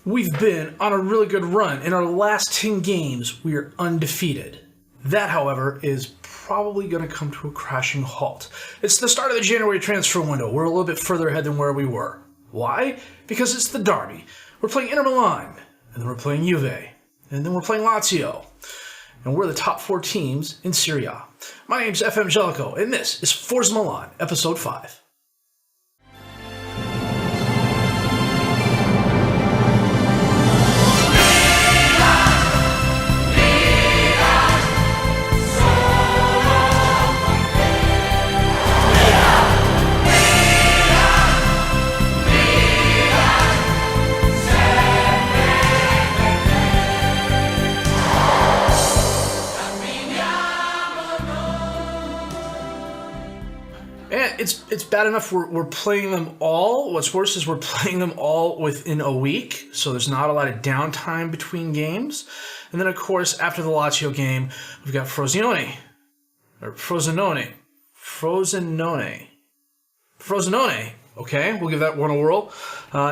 We've been on a really good run. In our last 10 games, we are undefeated. That, however, is probably going to come to a crashing halt. It's the start of the January transfer window. We're a little bit further ahead than where we were. Why? Because it's the derby. We're playing Inter Milan, and then we're playing Juve, and then we're playing Lazio. And we're the top 4 teams in Serie A. My name's FM20, and this is Forza Milan, Episode 5. It's bad enough we're playing them all. What's worse is we're playing them all within a week, so there's not a lot of downtime between games. And then, of course, after the Lazio game, we've got Frosinone. Okay, we'll give that one a whirl.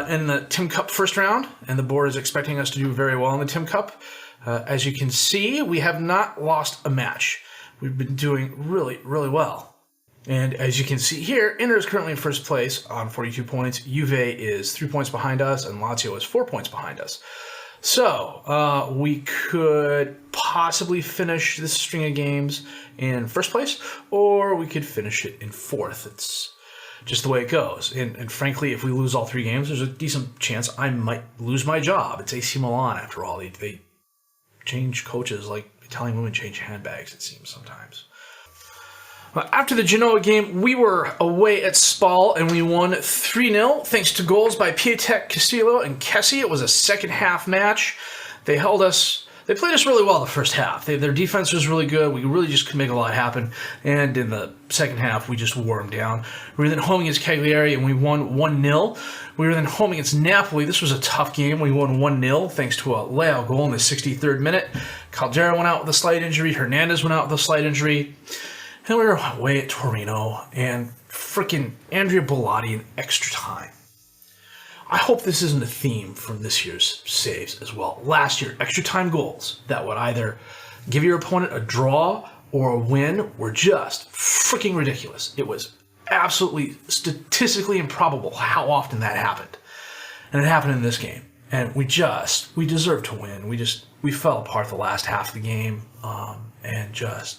In the Tim Cup first round, and the board is expecting us to do very well in the Tim Cup. As you can see, we have not lost a match. We've been doing really, really well. And as you can see here, Inter is currently in first place on 42 points. Juve is 3 points behind us, and Lazio is 4 points behind us. So we could possibly finish this string of games in first place, or we could finish it in fourth. It's just the way it goes. And frankly, if we lose all 3 games, there's a decent chance I might lose my job. It's AC Milan, after all. They change coaches like Italian women change handbags, it seems sometimes. After the Genoa game, we were away at Spal, and we won 3-0 thanks to goals by Piatek, Castillo, and Kessie. It was a second-half match. They played us really well the first half. Their defense was really good. We really just could make a lot happen. And in the second half, we just wore them down. We were then home against Cagliari, and we won 1-0. We were then home against Napoli. This was a tough game. We won 1-0 thanks to a Leao goal in the 63rd minute. Caldera went out with a slight injury. Hernandez went out with a slight injury. And we were away at Torino, and frickin' Andrea Bellotti in extra time. I hope this isn't a theme from this year's saves as well. Last year, extra time goals that would either give your opponent a draw or a win were just fricking ridiculous. It was absolutely statistically improbable how often that happened. And it happened in this game. And we deserved to win. We fell apart the last half of the game, and just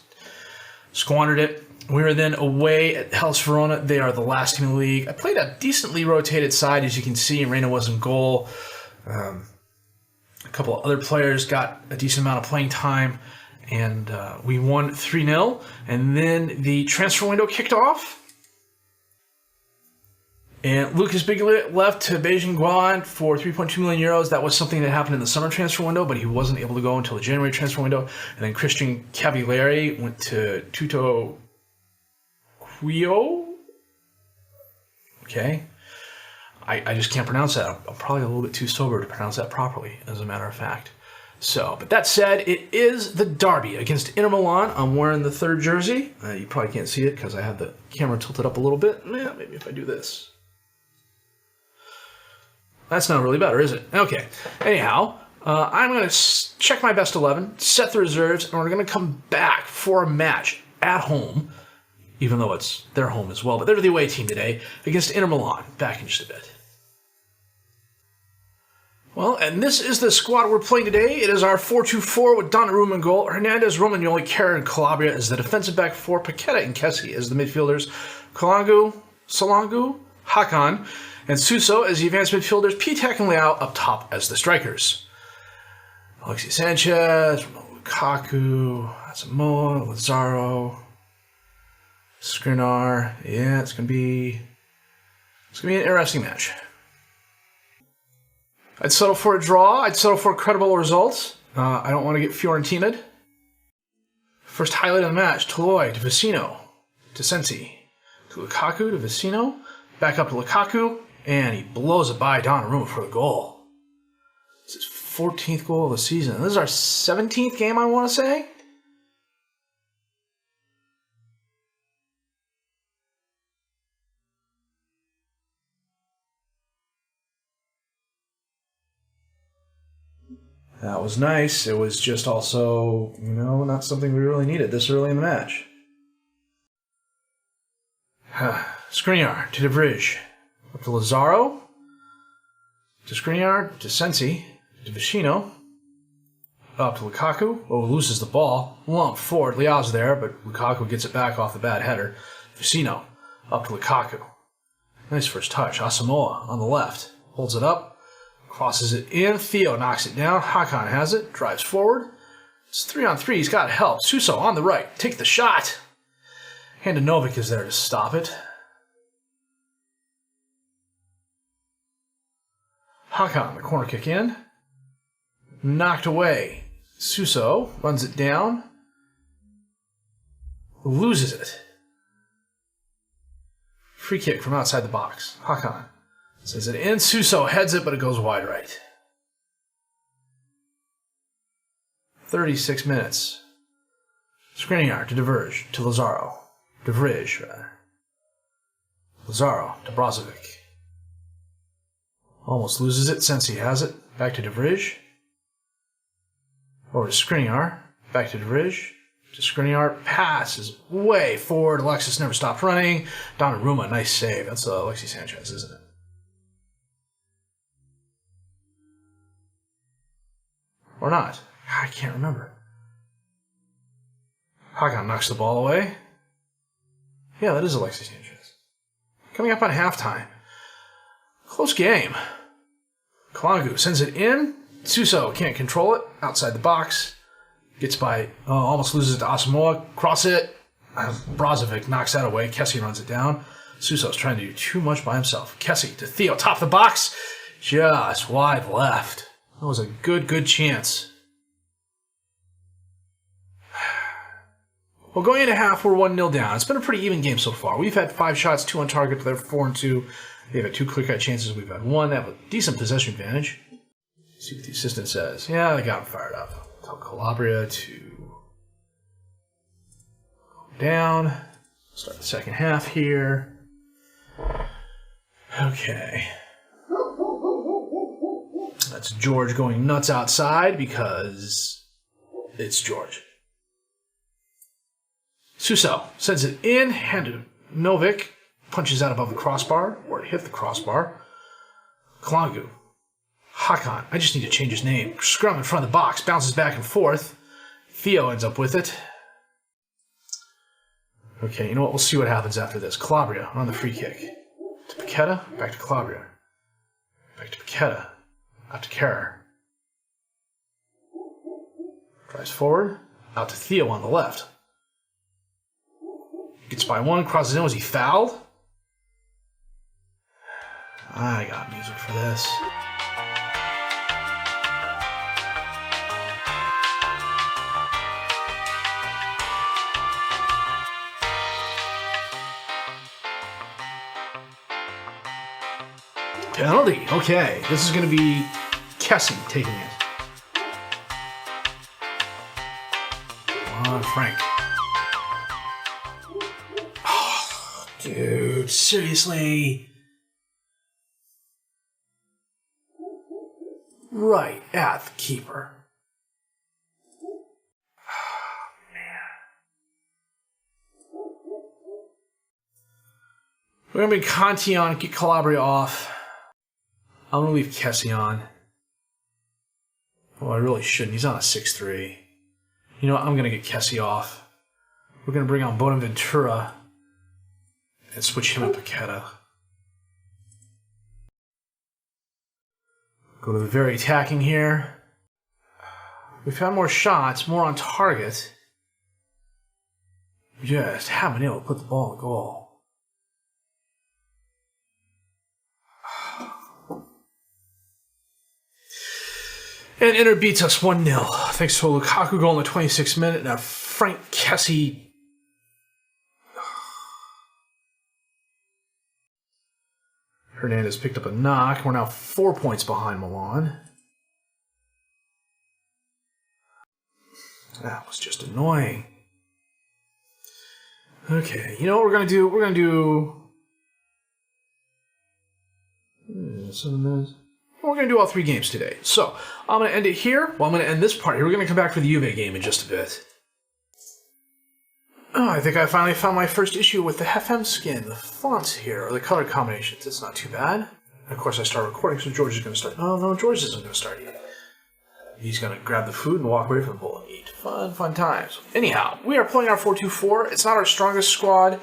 squandered it. We were then away at Hellas Verona. They are the last team in the league. I played a decently rotated side, as you can see. Reina was in goal. A couple of other players got a decent amount of playing time, and we won 3-0. And then the transfer window kicked off. And Lucas Biglia left to Beijing Guan for 3.2 million euros. That was something that happened in the summer transfer window, but he wasn't able to go until the January transfer window. And then Christian Cavalieri went to Tutto Quio. Okay. I just can't pronounce that. I'm probably a little bit too sober to pronounce that properly, as a matter of fact. So, but that said, it is the derby against Inter Milan. I'm wearing the 3rd jersey. You probably can't see it because I have the camera tilted up a little bit. Yeah, maybe if I do this. That's not really better, is it? Okay. Anyhow, I'm going to check my best 11, set the reserves, and we're going to come back for a match at home, even though it's their home as well. But they're the away team today against Inter Milan. Back in just a bit. Well, and this is the squad we're playing today. It is our 4-2-4 with Donnarumma in goal. Hernandez, Romagnoli, Kerr, and Calabria as the defensive back 4. Paqueta and Kessie as the midfielders. Solangu, Hakan, and Suso as the advanced midfielders, Piatek and Leao up top as the strikers. Alexis Sanchez, Lukaku, Asamoah, Lazaro, Skriniar. Yeah, it's gonna be an interesting match. I'd settle for a draw. I'd settle for credible results. I don't want to get Fiorentina'd. First highlight of the match: Toloi to Vecino to Sensi to Lukaku to Vecino, back up to Lukaku. And he blows it by Donnarumma for the goal. It's his 14th goal of the season. This is our 17th game, I want to say. That was nice. It was just also, not something we really needed this early in the match. Skriniar to De Vrij. Up to Lazaro. To Skriniar. To Sensi. To Vicino. Up to Lukaku. Oh, loses the ball. Lump forward. Leao's there, but Lukaku gets it back off the bad header. Vicino. Up to Lukaku. Nice first touch. Asamoah on the left. Holds it up. Crosses it in. Theo knocks it down. Hakan has it. Drives forward. It's 3-on-3. He's got help. Suso on the right. Take the shot. Handanovic is there to stop it. Hakan, the corner kick in. Knocked away. Suso runs it down. Loses it. Free kick from outside the box. Hakan sends it in. Suso heads it, but it goes wide right. 36 minutes. Skriniar to De Vrij, to Lazaro. De Vrij, rather. Lazaro to Brozovic. Almost loses it. Sensi has it. Back to De Vrij. Over to Skriniar. Back to De Vrij. To Skriniar. Passes way forward. Alexis never stopped running. Donnarumma, nice save. That's Alexis Sanchez, isn't it? Or not. I can't remember. Hakan knocks the ball away. Yeah, that is Alexis Sanchez. Coming up on halftime. Close game. Kalangu sends it in. Suso can't control it. Outside the box. Gets by, almost loses it to Asamoah. Cross it. Brozovic knocks that away. Kessie runs it down. Suso's trying to do too much by himself. Kessie to Theo. Top of the box. Just wide left. That was a good chance. Well, going into half, we're 1-0 down. It's been a pretty even game so far. We've had 5 shots, 2 on target, but they're 4-2. They've had 2 clear-cut chances. We've had 1. They have a decent possession advantage. Let's see what the assistant says. Yeah, they got him fired up. Tell Calabria to down. Start the second half here. Okay. That's George going nuts outside because it's George. Suso sends it in. Handanovic punches out above the crossbar, or it hit the crossbar. Kalangu. Hakan. I just need to change his name. Scrum in front of the box. Bounces back and forth. Theo ends up with it. Okay, you know what? We'll see what happens after this. Calabria on the free kick. To Paqueta. Back to Calabria. Back to Paqueta. Out to Kerr. Drives forward. Out to Theo on the left. Gets by one. Crosses in. Was he fouled? I got music for this. Penalty. Okay. This is going to be Kessie taking it. Come on, Frank. Oh, dude, seriously? Right at the keeper. Oh, man. We're going to bring Conti on, get Calabria off. I'm going to leave Kessie on. Oh, I really shouldn't. He's on a 6-3. You know what? I'm going to get Kessie off. We're going to bring on Bonaventura and switch him with Paqueta. Go to the very attacking here. We've had more shots, more on target. We just haven't been able to put the ball in goal. And Inter beats us 1-0. Thanks to a Lukaku goal in the 26th minute and a Frank Kessie. Hernandez picked up a knock. We're now 4 points behind Milan. That was just annoying. Okay, you know what we're going to do? We're going to do... 7 minutes. We're going to do all 3 games today. So, I'm going to end it here. Well, I'm going to end this part here. We're going to come back for the Juve game in just a bit. Oh, I think I finally found my first issue with the FM skin. The fonts here, or the color combinations. It's not too bad. Of course, I start recording, so George is going to start. Oh, no, George isn't going to start yet. He's going to grab the food and walk away from the bowl and eat. Fun times. Anyhow, we are playing our 4-2-4. It's not our strongest squad.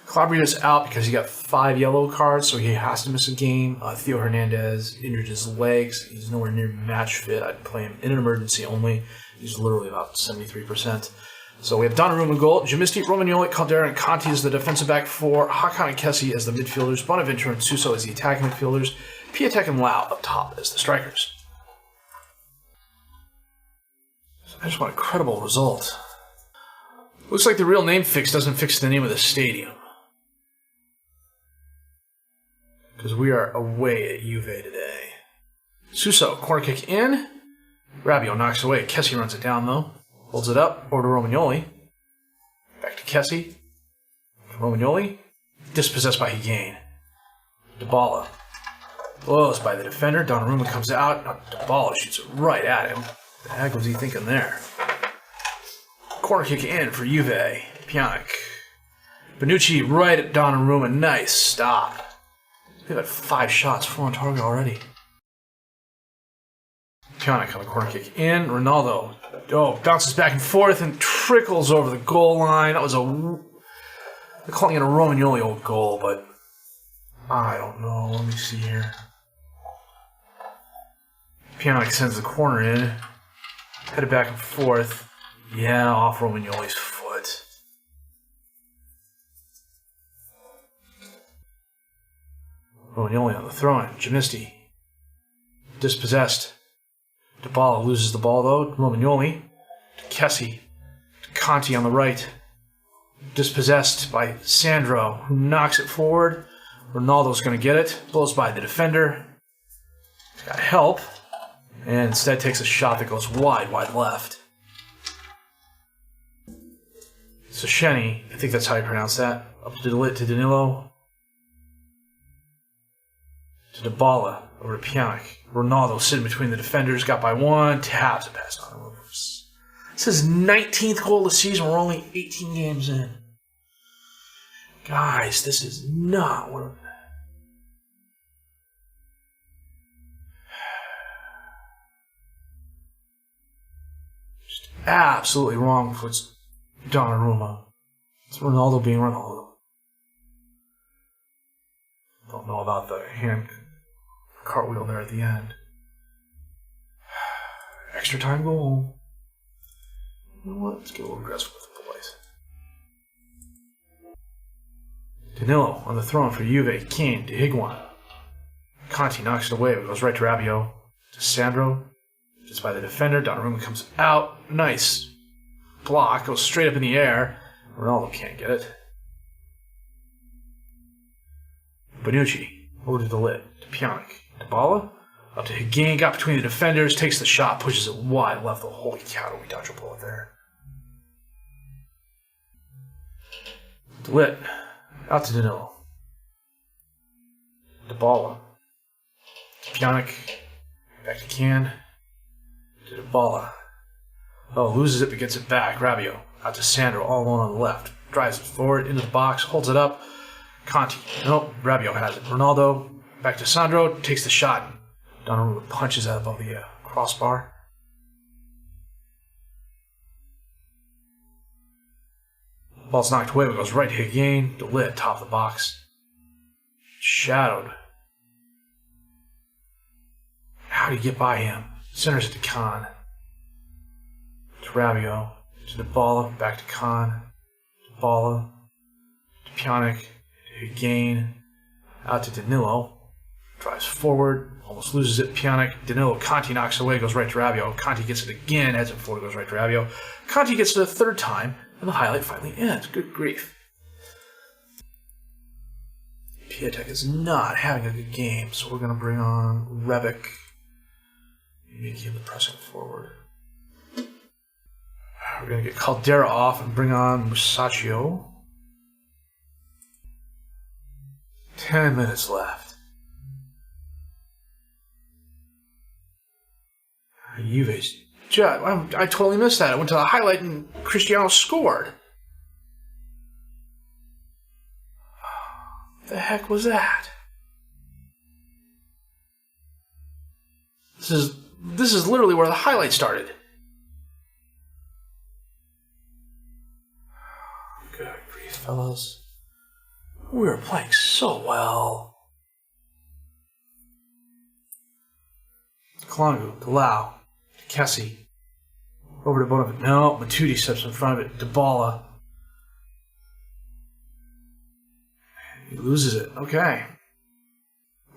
Calabria's out because he got 5 yellow cards, so he has to miss a game. Theo Hernandez injured his legs. He's nowhere near match fit. I'd play him in an emergency only. He's literally about 73%. So we have Donnarumma in goal, Jamisti, Romagnoli, Caldera, and Conti as the defensive back 4, Hakan and Kessie as the midfielders, Bonaventure and Suso as the attacking midfielders, Piatek and Lau up top as the strikers. I just want a credible result. Looks like the real name fix doesn't fix the name of the stadium. Because we are away at Juve today. Suso, corner kick in. Rabiot knocks away. Kessie runs it down though. Holds it up, over to Romagnoli. Back to Kessie. Romagnoli. Dispossessed by Higuain. Dybala. Blows by the defender. Donnarumma comes out. Dybala shoots it right at him. What the heck was he thinking there? Corner kick in for Juve. Pjanic. Bonucci right at Donnarumma. Nice stop. We've had 5 shots, 4 on target already. Pjanic on the corner kick in. Ronaldo. Oh, bounces back and forth and trickles over the goal line. That was they're calling it a Romagnoli old goal, but I don't know. Let me see here. Pjanic sends the corner in. Headed back and forth. Yeah, off Romagnoli's foot. Romagnoli on the throw-in. Gymnasti. Dispossessed. Dybala loses the ball though. Romagnoli to Kessie. To Conti on the right. Dispossessed by Sandro, who knocks it forward. Ronaldo's going to get it. Blows by the defender. He's got help. And instead takes a shot that goes wide left. Sosheni, I think that's how you pronounce that. Up to Danilo. To Dybala. Over to Pjanic. Ronaldo sitting between the defenders. Got by 1. Taps it past Donnarumma. This is his 19th goal of the season. We're only 18 games in. Guys, this is not what... Just absolutely wrong for Donnarumma. It's Ronaldo being Ronaldo. Don't know about the hand cartwheel there at the end. Extra time goal. You know what? Let's get a little aggressive with the boys. Danilo on the throne for Juve. Keane to Higuain. Conti knocks it away. It goes right to Rabiot. To Sandro. Just by the defender. Donnarumma comes out. Nice block. Goes straight up in the air. Ronaldo can't get it. Bonucci. Over to the lid. To Pjanic. Dybala. Up to Higuain. Got between the defenders. Takes the shot. Pushes it wide left. Oh, holy cow. We dodge a bullet there. Lit. Out to Danilo. Dybala. Pjanic. Back to Can. To Dybala. Oh, loses it but gets it back. Rabiot. Out to Sandro. All alone on the left. Drives it forward into the box. Holds it up. Conti. Nope. Rabiot has it. Ronaldo. Back to Sandro. Takes the shot. Donnarumma punches out above the crossbar. Ball's knocked away, but goes right to Higuain. Delit, top of the box. Shadowed. How do you get by him? Centers it to Khan. To Rabiot. To Dybala. Back to Khan. Dybala. To Pjanic. To Higuain. Out to Danilo. Drives forward. Almost loses it. Pjanic. Danilo. Conti knocks away. Goes right to Rabiot. Conti gets it again. Heads it forward. Goes right to Rabiot. Conti gets it a third time. And the highlight finally ends. Good grief. Piatek is not having a good game, so we're going to bring on Rebic. Maybe keep the pressing forward. We're going to get Caldera off and bring on Musacchio. 10 minutes left. Juve's. I totally missed that. I went to the highlight and Cristiano scored. What the heck was that? This is literally where the highlight started. Good grief, fellas. We were playing so well. Kalongu, Delau, Kessie. Over to Bonaventura. No, Matuidi steps in front of it. Dybala. He loses it. Okay.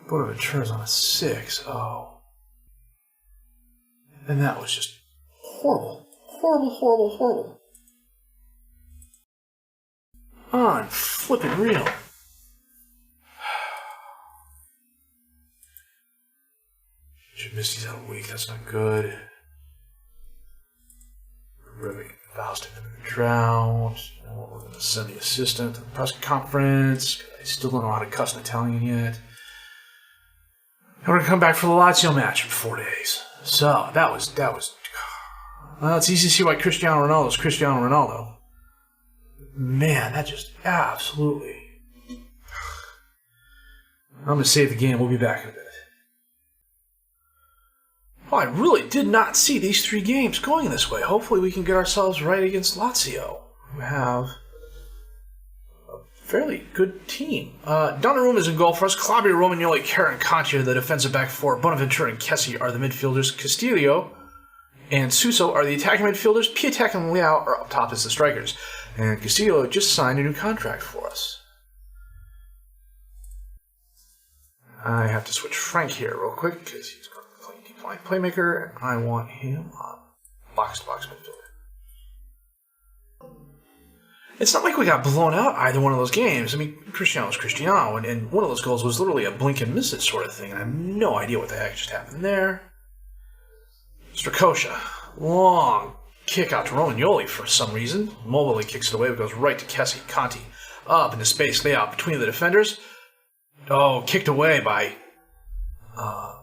Bonaventura's on a 6-0. And that was just horrible. Horrible. I'm flipping real. Misty's out a week. That's not good. Ribbing Faust in the drought. We're going to send the assistant to the press conference. I still don't know how to cuss in Italian yet. And we're going to come back for the Lazio match in 4 days. So, that was. Well, it's easy to see why Cristiano Ronaldo is Cristiano Ronaldo. Man, that just absolutely. I'm going to save the game. We'll be back in a bit. Well, I really did not see these 3 games going this way. Hopefully we can get ourselves right against Lazio, who have a fairly good team. Donnarumma is in goal for us. Calabria, Romagnoli, Kara, and Conti are the defensive back four. Bonaventura and Kessie are the midfielders. Castillo and Suso are the attacking midfielders. Piatek and Leao are up top as the strikers. And Castillo just signed a new contract for us. I have to switch Frank here real quick because he's going to play deep line playmaker, and I want him on box-to-box midfielder. It's not like we got blown out either one of those games. I mean, Cristiano's Cristiano, and one of those goals was literally a blink and miss it sort of thing, and I have no idea what the heck just happened there. Strakosha, long kick out to Romagnoli for some reason. Mobley kicks it away, but goes right to Kessie. Conti up into space, layout between the defenders. Oh, kicked away by a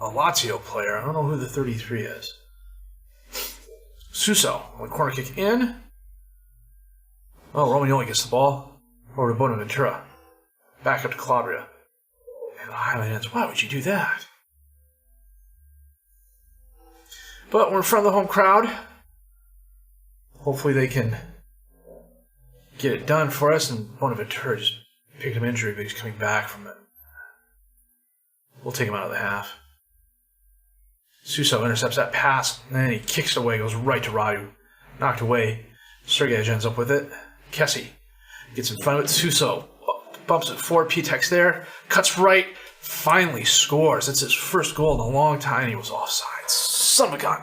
Lazio player. I don't know who the 33 is. Suso, one corner kick in. Oh, Romagnoli gets the ball. Over to Bonaventura. Back up to Calabria. And the Highlanders, why would you do that? But we're in front of the home crowd. Hopefully they can get it done for us. And Bonaventura just picked up injury, but he's coming back from it. We'll take him out of the half. Suso intercepts that pass, and then he kicks it away, goes right to Radu. Knocked away. Sergej ends up with it. Kessie gets in front of it. Suso bumps it forward. Piatek's there. Cuts right. Finally scores. That's his first goal in a long time. He was offside. Son of a gun.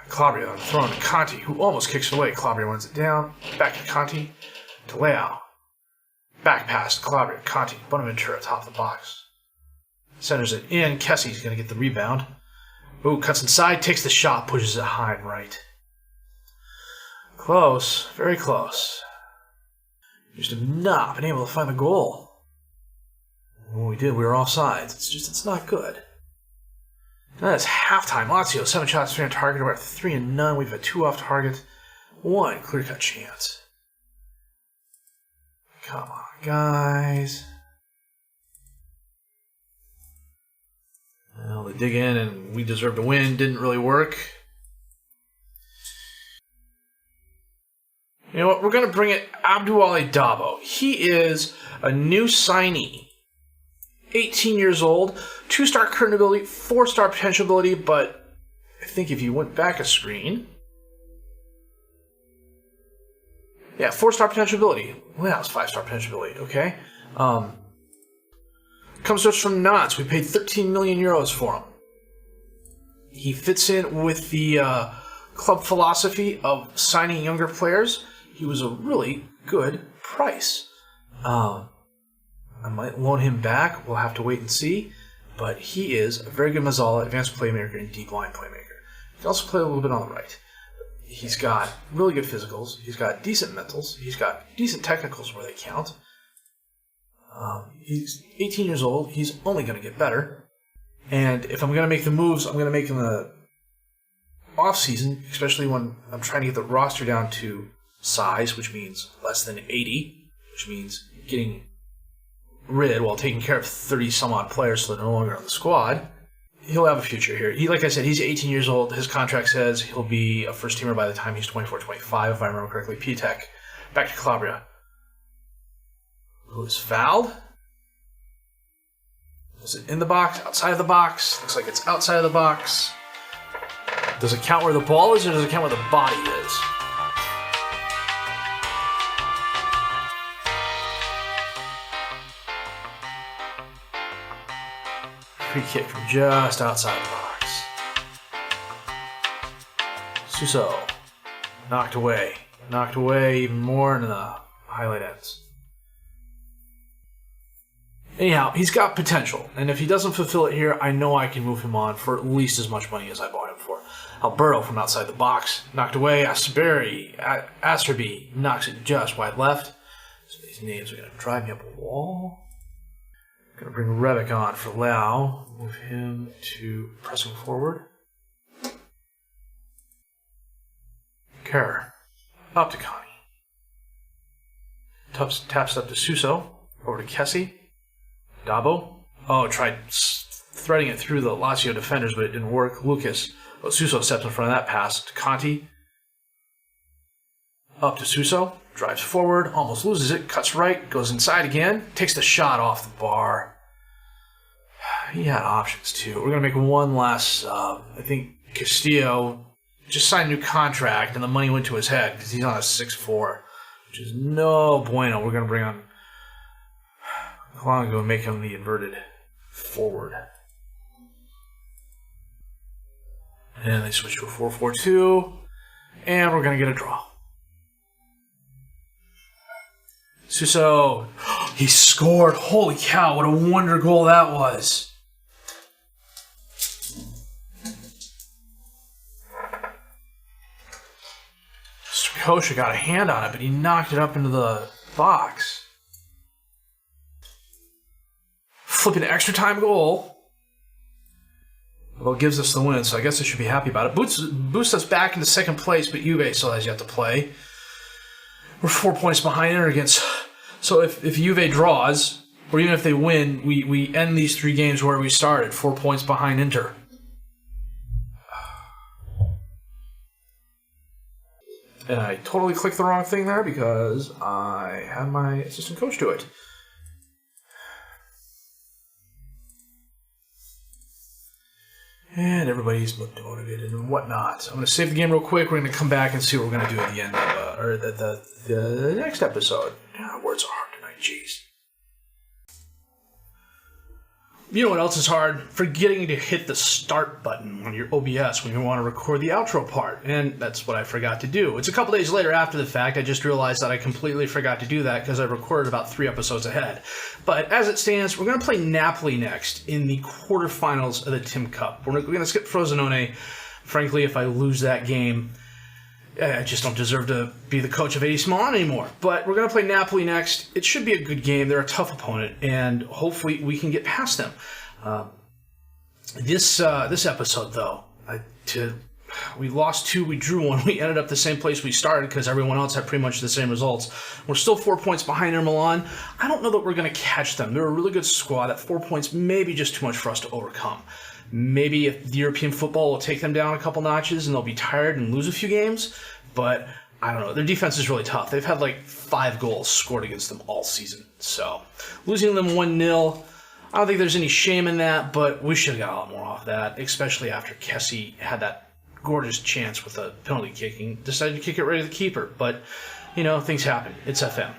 Calabria thrown to Conti, who almost kicks it away. Calabria runs it down. Back to Conti. To Leao. Back pass to Calabria. Conti. Bonaventura top of the box. Centers it in. Kessie's going to get the rebound. Ooh, cuts inside. Takes the shot. Pushes it high and right. Close. Very close. Just have not been able to find the goal. And when we did, we were offsides. It's not good. Now that's halftime. Lazio, 7 shots, 3 on target. We're at 3 and none. We've had 2 off target. 1 clear-cut chance. Come on, guys. Well, they dig in and we deserve to win. Didn't really work. You know what? We're going to bring it Abdoulaye Dabo. He is a new signee. 18 years old. 2-star current ability, 4-star potential ability, but I think if you went back a screen... Yeah, 4-star potential ability. Well, that was 5-star potential ability, okay? Comes to us from Nantes. We paid 13 million euros for him. He fits in with the club philosophy of signing younger players. He was a really good price. I might loan him back. We'll have to wait and see. But he is a very good Mazzala, advanced playmaker, and deep line playmaker. He can also play a little bit on the right. He's got really good physicals. He's got decent mentals. He's got decent technicals where they count. He's 18 years old. He's only going to get better. And if I'm going to make the moves, I'm going to make in the off-season, especially when I'm trying to get the roster down to size, which means less than 80, which means getting rid while taking care of 30-some-odd players so they're no longer on the squad. He'll have a future here. Like I said, he's 18 years old. His contract says he'll be a first-teamer by the time he's 24, 25, if I remember correctly. Piatek. Back to Calabria. Who is fouled? Is it in the box? Outside of the box? Looks like it's outside of the box. Does it count where the ball is, or does it count where the body is? Free kick from just outside the box. Suso. Knocked away. Knocked away even more into the highlight ends. Anyhow, he's got potential, and if he doesn't fulfill it here, I know I can move him on for at least as much money as I bought him for. Alberto from outside the box, knocked away. Acerbi knocks it just wide left. So these names are going to drive me up a wall. Going to bring Rebic on for Lau. Move him to pressing forward. Kerr. Up to Connie. Taps up to Suso. Over to Kessie. Dabo. Oh, tried threading it through the Lazio defenders, but it didn't work. Lucas. Oh, Suso steps in front of that pass to Conti. Up to Suso. Drives forward. Almost loses it. Cuts right. Goes inside again. Takes the shot off the bar. He had options, too. We're going to make one last sub. I think Castillo just signed a new contract, and the money went to his head because he's on a 6'4", which is no bueno. We're going to bring on Kalanga and make him the inverted forward. And they switch to a 4-4-2, and we're going to get a draw. Suso, he scored. Holy cow, what a wonder goal that was. Kosha got a hand on it, but he knocked it up into the box. Flipping an extra time goal. Well, it gives us the win, so I guess I should be happy about it. Boosts us back into second place, but Juve still has yet to play. We're 4 points behind Inter against. So if Juve draws, or even if they win, we end these 3 games where we started, 4 points behind Inter. And I totally clicked the wrong thing there because I had my assistant coach do it. And everybody's looked motivated and whatnot. I'm going to save the game real quick. We're going to come back and see what we're going to do at the end of or the next episode. Yeah, words are hard tonight, jeez. You know what else is hard? Forgetting to hit the start button on your OBS when you want to record the outro part. And that's what I forgot to do. It's a couple days later after the fact. I just realized that I completely forgot to do that because I recorded about 3 episodes ahead. But as it stands, we're going to play Napoli next in the quarterfinals of the Tim Cup. We're going to skip Frosinone. Frankly, if I lose that game, I just don't deserve to be the coach of AC Milan anymore. But we're going to play Napoli next. It should be a good game. They're a tough opponent, and hopefully we can get past them. This episode, though, we lost 2, we drew 1. We ended up the same place we started because everyone else had pretty much the same results. We're still 4 points behind Inter Milan. I don't know that we're going to catch them. They're a really good squad. At 4 points may be just too much for us to overcome. Maybe if the European football will take them down a couple notches and they'll be tired and lose a few games. But I don't know. Their defense is really tough. They've had like 5 goals scored against them all season. So losing them 1-0, I don't think there's any shame in that, but we should have got a lot more off that, especially after Kessie had that gorgeous chance with a penalty kicking. Decided to kick it right at the keeper. But, you know, things happen. It's FM.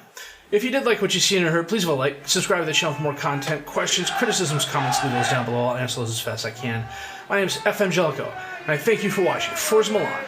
If you did like what you seen or heard, please leave a like, subscribe to the channel for more content, questions, criticisms, comments, leave those down below. I'll answer those as fast as I can. My name is FM20, and I thank you for watching Forza Milan.